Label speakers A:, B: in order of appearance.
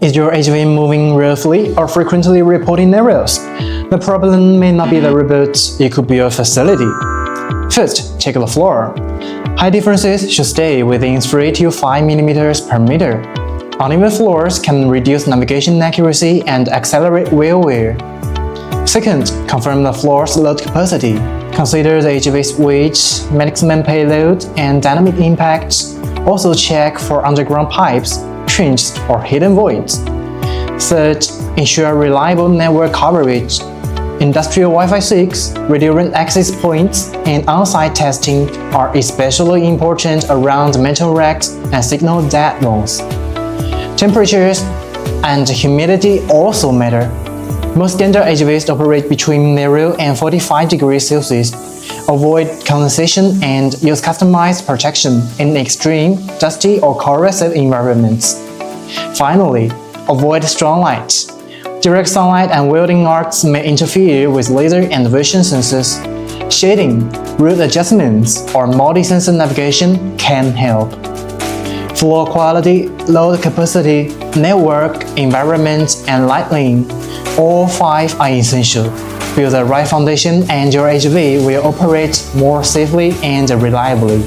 A: Is your AGV moving roughly or frequently reporting errors? The problem may not be the reboot, it could be your facility. First, check the floor. Height differences should stay within 3 to 5 mm per meter. Uneven floors can reduce navigation accuracy and accelerate wheel wear. Second, confirm the floor's load capacity. Consider the AGV's weight, maximum payload, and dynamic impact. Also check for underground pipes, trenches, or hidden voids. Third, ensure reliable network coverage. Industrial Wi-Fi 6, radio access points, and on-site testing are especially important around metal racks and signal dead zones. Temperatures and humidity also matter. Most standard AGVs operate between 0 and 45 degrees Celsius. Avoid condensation and use customized protection in extreme, dusty or corrosive environments. Finally, avoid strong light. Direct sunlight and welding arcs may interfere with laser and vision sensors. Shading, route adjustments, or multi-sensor navigation can help. Floor quality, load capacity, network, environment, and lighting, all 5 are essential. Build the right foundation and your AGV will operate more safely and reliably.